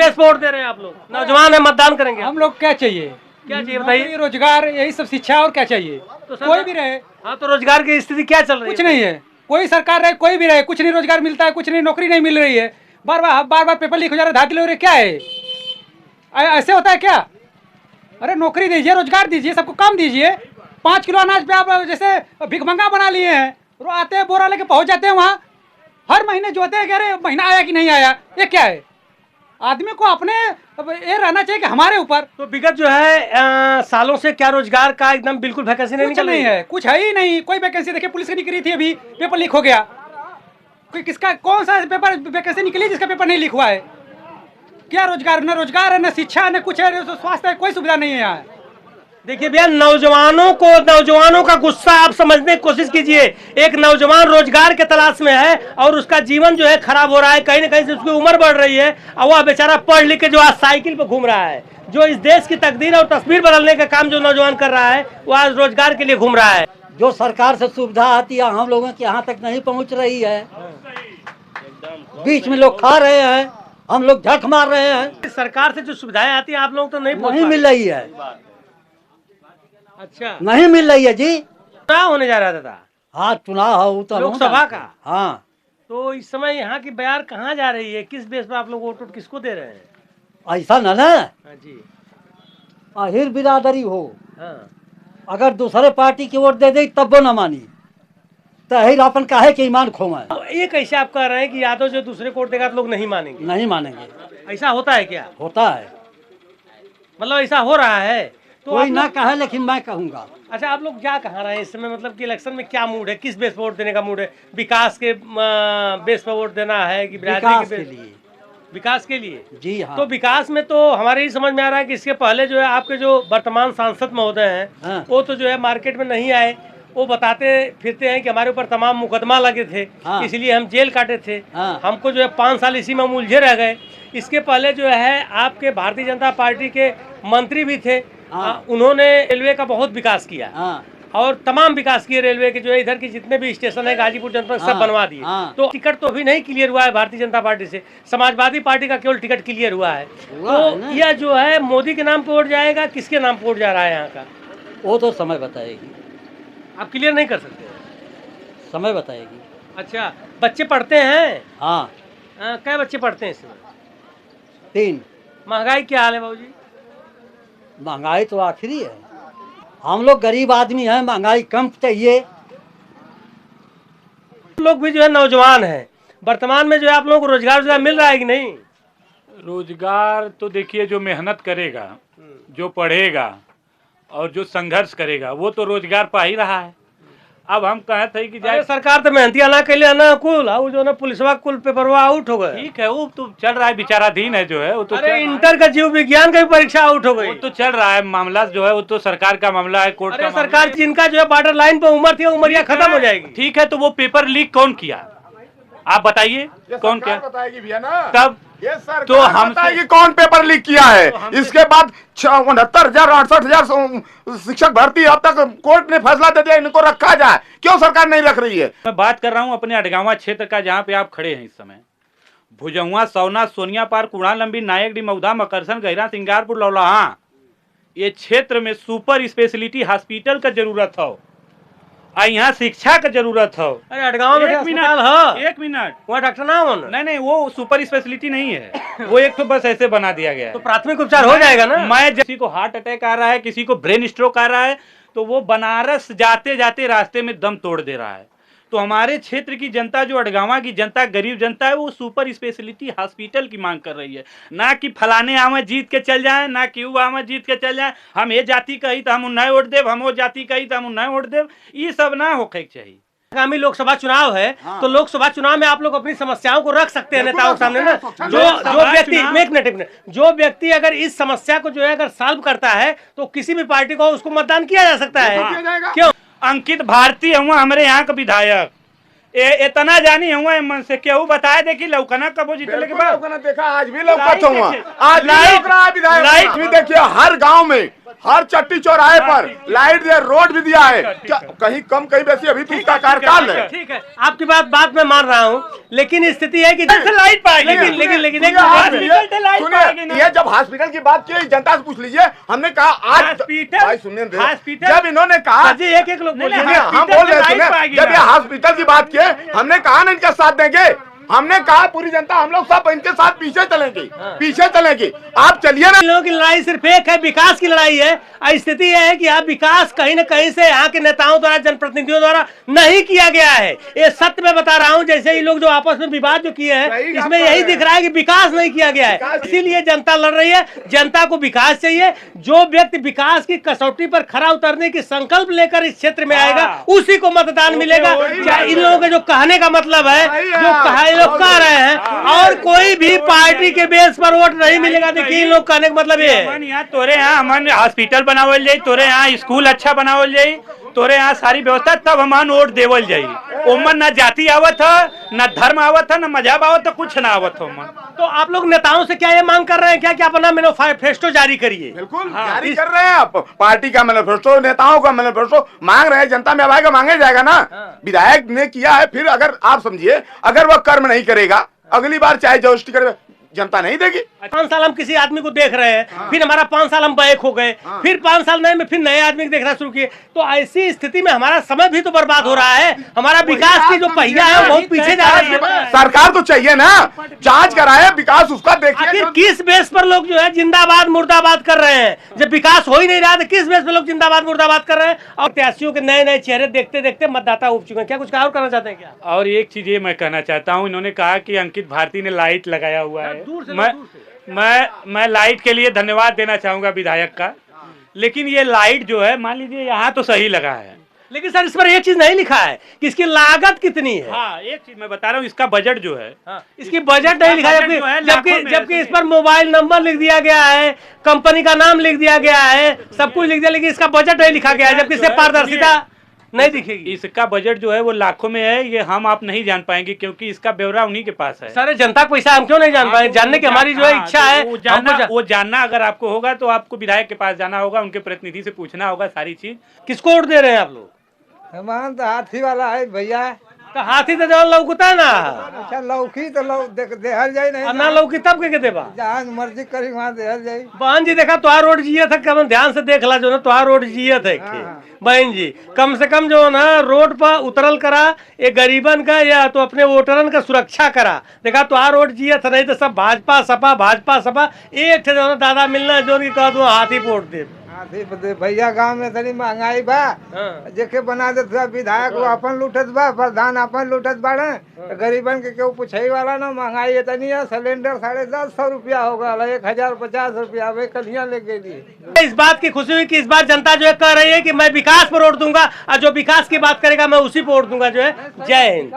Base पे vote दे रहे हैं आप लोग? नौजवान है, मतदान करेंगे। हम लोग क्या चाहिए, क्या चाहिए बताइए? रोजगार, यही सब, शिक्षा, और क्या चाहिए? तो कोई भी रहे, हाँ, तो रोजगार की स्थिति क्या चल रही है? कुछ नहीं है। कोई सरकार रहे, कोई भी रहे, कुछ नहीं रोजगार मिलता है, कुछ नहीं, नौकरी नहीं मिल रही है। बार बार पेपर लीक हो जा रहा है, धांधली हो रही है, क्या है? ऐसे होता है क्या? अरे नौकरी दीजिए, रोजगार दीजिए, सबको काम दीजिए। 5 किलो अनाज पे आप जैसे भिखमंगा बना लिए हैं। वो आते हैं, बोरा लेके पहुंच जाते हैं वहाँ, हर महीने जोते हैं, कह रहे महीना आया कि नहीं आया। ये क्या है? आदमी को अपने ये रहना चाहिए कि हमारे ऊपर। तो विगत जो है सालों से क्या रोजगार का एकदम बिल्कुल वैकेंसी नहीं कुछ निकल रही नहीं है, कुछ है ही नहीं। कोई वैकेंसी देखिए, पुलिस की निकली थी, अभी पेपर लीक हो गया। कोई किसका, कौन सा पेपर वैकेंसी निकली जिसका पेपर नहीं लीक हुआ है? क्या रोजगार, न रोजगार है, न शिक्षा है, न कुछ है, न स्वास्थ्य है, कोई सुविधा नहीं है यहाँ। देखिए भैया, नौजवानों का गुस्सा आप समझने की कोशिश कीजिए। एक नौजवान रोजगार के तलाश में है और उसका जीवन जो है खराब हो रहा है, कहीं ना कहीं से उसकी उम्र बढ़ रही है और वह बेचारा पढ़ लिख के जो आज साइकिल पर घूम रहा है। जो इस देश की तकदीर और तस्वीर बदलने का काम जो नौजवान कर रहा है, वो आज रोजगार के लिए घूम रहा है। जो सरकार से सुविधा आती है हम लोगों के यहाँ तक नहीं पहुँच रही है। बीच में लोग खा रहे हैं, हम लोग झक मार रहे हैं। सरकार से जो सुविधाएं आती है आप लोग तो नहीं मिल रही है। अच्छा, नहीं मिल रही है जी। चुनाव होने जा रहा था। हाँ, चुनाव हो तो लोकसभा का। हाँ, तो इस समय यहाँ की बयार कहाँ जा रही है? किस बेस पर आप लोग वोट किसको दे रहे हैं? ऐसा न हाँ जी, आहिर बिरादरी हो, हाँ। अगर दूसरे पार्टी की वोट दे दे तब वो न मानी तो अहिर अपन काहे के ईमान खोए। तो ये कैसे आप कह रहे हैं कि यादव जो दूसरे को वोट देगा तो लोग नहीं मानेंगे? नहीं मानेंगे। ऐसा होता है क्या? होता है, मतलब ऐसा हो रहा है? तो कोई ना कहे लेकिन मैं कहूँगा। अच्छा, आप लोग क्या कहा रहे हैं इस समय? मतलब कि इलेक्शन में क्या मूड है, किस बेस पर वोट देने का मूड है? विकास के बेस पर वोट देना है कि विकास के लिए? विकास के लिए जी हाँ। तो विकास में तो हमारे ही समझ में आ रहा है कि इसके पहले जो है आपके जो वर्तमान सांसद महोदय हैं, हाँ। वो तो जो है मार्केट में नहीं आए। वो बताते फिरते हैं कि हमारे ऊपर तमाम मुकदमा लगे थे, हाँ। इसलिए हम जेल काटे थे। हाँ। हमको जो है 5 साल इसी में उलझे रह गए। इसके पहले जो है आपके भारतीय जनता पार्टी के मंत्री भी थे। हाँ। उन्होंने रेलवे का बहुत विकास किया। हाँ। और तमाम विकास किए रेलवे के, जो है इधर के जितने भी स्टेशन है गाजीपुर जनपद सब बनवा दिए। तो टिकट तो अभी नहीं क्लियर हुआ है भारतीय जनता पार्टी से। समाजवादी पार्टी का केवल टिकट क्लियर हुआ है। तो यह जो है मोदी के नाम पे वोट जाएगा, किसके नाम पे वोट जा रहा है यहाँ का? वो तो समय बताएगी, आप क्लियर नहीं कर सकते? समय बताएगी। अच्छा, बच्चे पढ़ते हैं? हाँ। क्या बच्चे पढ़ते हैं इसमें? 3। महंगाई क्या हाल है बाबूजी? महंगाई तो आखिरी है। हम लोग गरीब आदमी हैं, महंगाई कम चाहिए। लोग भी जो है नौजवान हैं, वर्तमान में जो है आप लोगों को रोजगार मिल रहा है कि नहीं? रोजगार तो देखिए, जो मेहनत करेगा, जो पढ़ेगा और जो संघर्ष करेगा वो तो रोजगार पा ही रहा है। अब हम कहे थे कि जाए सरकार तो मेहनतिया ना कैले ना कुल वो जो ना पुलिसवा कुल पेपरवा आउट हो गए। ठीक है, वो तो चल रहा है, विचाराधीन है जो है वो तो। अरे इंटर का जीव विज्ञान का भी परीक्षा आउट हो गई। वो तो चल रहा है, मामला जो है वो तो सरकार का मामला है, कोर्ट का। सरकार जिनका जो है बॉर्डर लाइन पे उम्र थी, उमरिया खत्म हो जाएगी। ठीक है, तो वो पेपर लीक कौन किया आप बताइए? कौन क्या बताएगी भैया ना? तब ये सरकार तो हम बताएगी कौन पेपर लीक किया है। इसके बाद 69,000 68,000 शिक्षक भर्ती अब तक कोर्ट ने फैसला दे दिया इनको रखा जाए। क्यों सरकार नहीं रख रही है? मैं बात कर रहा हूँ अपने अडगावा क्षेत्र का, जहाँ पे आप खड़े हैं इस समय। भुजंगवा, सौना, सोनिया पार्क, कुड़ा लंबी, नायकडी, मऊदा, मकरसन, गहिरा, सिंगारपुर, लौलाहा, ये क्षेत्र में सुपर स्पेशलिटी हॉस्पिटल का जरूरत हो, यहाँ शिक्षा का जरूरत हो। अरे अडगांव में 1 मिनट वहाँ डॉक्टर ना हो? नहीं, वो सुपर स्पेशलिटी नहीं है। वो एक तो बस ऐसे बना दिया गया है। तो प्राथमिक उपचार हो जाएगा ना? मैं किसी को हार्ट अटैक आ रहा है, किसी को ब्रेन स्ट्रोक आ रहा है, तो वो बनारस जाते जाते रास्ते में दम तोड़ दे रहा है। तो हमारे क्षेत्र की जनता, जो अडगावा की जनता, गरीब जनता है, वो सुपर स्पेशलिटी हॉस्पिटल की मांग कर रही है। ना कि फलाने आवे जीत के चल जाए, ना कि वो आवे जीत के चल जाए, हम ये जाति कही तो हम उन्हें वोट देव, हम वो जाति कही तो हम उन्हें वोट देव। ये सब ना होके चाहिए। आगामी लोकसभा चुनाव है। हाँ। तो लोकसभा चुनाव में आप लोग अपनी समस्याओं को रख सकते हैं नेताओं के सामने ना। जो व्यक्ति अगर इस समस्या को जो है अगर सॉल्व करता है तो किसी भी पार्टी को उसको मतदान किया जा सकता है। क्यों? अंकित भारती हुआ हमारे यहाँ का विधायक, इतना जानी हुआ मन से केहू बताए देखी लौकना कबो जीतने के बाद देखा आज भी लौकत हुआ। आज लाइट भी देखिए हर गांव में हर चट्टी चौराहे पर लाइट दिया, रोड भी दिया है। क्या कहीं कम कहीं बेसी अभी तो उसका कार्यकाल है। ठीक है, आपकी बात मैं मान रहा हूँ, लेकिन स्थिति है कि लाइट पाएगी। लेकिन ये जब हॉस्पिटल की बात की जनता से पूछ लीजिए, हमने कहा आज भाई सुनिए, जब इन्होंने कहा एक लोग हम बोल रहे सुने, जब ये हॉस्पिटल की बात की हमने कहा ना इनका साथ देंगे, हमने कहा पूरी जनता हम लोग सब इनके साथ पीछे चलेंगे। आप चलिए ना। लोगों की लड़ाई सिर्फ एक है, विकास की लड़ाई है। स्थिति यह है कि यहाँ विकास कहीं न कहीं से यहाँ के नेताओं द्वारा, जनप्रतिनिधियों द्वारा नहीं किया गया है। ये सत्य में बता रहा हूँ। जैसे ये लोग जो आपस में विवाद जो किए हैं, इसमें यही दिख रहा है कि विकास नहीं किया गया है। इसीलिए जनता लड़ रही है। जनता को विकास चाहिए। जो व्यक्ति विकास की कसौटी पर खरा उतरने की संकल्प लेकर इस क्षेत्र में आएगा, उसी को मतदान मिलेगा। इन लोगों के जो कहने का मतलब है, जो लोग कह रहे हैं, और कोई भी पार्टी के बेस पर वोट नहीं मिलेगा। देखिए इन लोग कहने का मतलब ये है, तोरे यहाँ हमारे हॉस्पिटल बनावल जाये, तोरे यहाँ स्कूल अच्छा बनावल जाये, तोरे यहाँ सारी व्यवस्था, तब हमान वोट देवल जाये। ओमन न जाति आवत है, न धर्म आवत है, न मजहब आवत है, कुछ न आवत है। तो आप लोग नेताओं से क्या ये मांग कर रहे हैं क्या कि अपना मैनिफेस्टो जारी करिए? बिल्कुल जारी कर रहे हैं। आप पार्टी का मैनिफेस्टो, नेताओं का मैनिफेस्टो मांग रहे हैं। जनता में आएगा, मांगे जाएगा ना। विधायक ने किया है, फिर अगर आप समझिए अगर वह कर्म नहीं करेगा, अगली बार चाहे जोशी करे, जनता नहीं देगी। 5 साल हम किसी आदमी को देख रहे हैं, फिर हमारा 5 साल हम बैक हो गए, फिर 5 साल नए में फिर नए आदमी को देखना शुरू किए। तो ऐसी स्थिति में हमारा समय भी तो बर्बाद हो रहा है। हमारा विकास की जो पहिया है वो बहुत पीछे जा रही है। सरकार को चाहिए ना, जांच कराए, विकास उसका देखिए। आखिर किस बेस पर लोग जो है जिंदाबाद मुर्दाबाद कर रहे हैं? जब विकास हो ही नहीं रहा तो किस बेस पर लोग जिंदाबाद मुर्दाबाद कर रहे हैं? और प्रत्याशियों के नए नए चेहरे देखते देखते मतदाता उब चुके हैं। क्या कुछ और करना चाहते हैं क्या? और एक चीज ये मैं कहना चाहता हूँ, इन्होंने कहा कि अंकित भारती ने लाइट लगाया हुआ है। मैं लाइट के लिए धन्यवाद देना चाहूंगा विधायक का, लेकिन ये लाइट जो है, मान लीजिए यहाँ तो सही लगा है, लेकिन सर इस पर एक चीज नहीं लिखा है कि इसकी लागत कितनी है। हाँ, एक चीज मैं बता रहा हूँ, इसका बजट जो है, इसकी बजट नहीं लिखा है, जबकि इस पर मोबाइल नंबर लिख दिया गया है, कंपनी का नाम लिख दिया गया है, सब कुछ लिख दिया, लेकिन इसका बजट नहीं लिखा गया है, जबकि इससे पारदर्शिता नहीं दिखेगी। इसका बजट जो है वो लाखों में है। ये हम आप नहीं जान पाएंगे क्योंकि इसका ब्यौरा उन्हीं के पास है। सारे जनता को पैसा हम क्यों नहीं जान पाए? जानने की हमारी जो है इच्छा है। वो जानना अगर आपको होगा तो आपको विधायक के पास जाना होगा, उनके प्रतिनिधि से पूछना होगा सारी चीज। किसको वोट दे रहे हैं आप लोग? हमारा तो हाथी वाला है भैया। तो हाथी तो जवान लौकता है ना। अच्छा लौकी तो देहल जाए नहीं ना लौकी तब के देबा, जहाँ मर्जी करी वहाँ देहल जाए। बहन जी देखा तुहार रोड जिये थे, कम ध्यान से देख ला जो ना तुहार रोड जिये थे। बहन जी कम से कम जो ना रोड पर उतरल करा, ये गरीबन का या तो अपने वोटरन का सुरक्षा करा। देखा तुहार रोड जिये थे, नहीं तो सब भाजपा सपा एक थे जो दादा मिलना जो कह दो हाथी वोट दे। हाथी भैया गांव में तनी महंगाई बा, जेके बना दे विधायक वो अपन लूटत बा, प्रधान अपन लूटत बाड़े, गरीबन के केहू पूछे वाला ना। महंगाई इतनी है, सिलेंडर 150 रुपया हो गया, 1050 रुपया वे कलिया लेके दिए। इस बात की खुशी हुई कि इस बार जनता जो है कह रही है कि मैं विकास पर वोट दूंगा, और जो विकास की बात करेगा मैं उसी पर वोट दूंगा जो है। जय हिंद।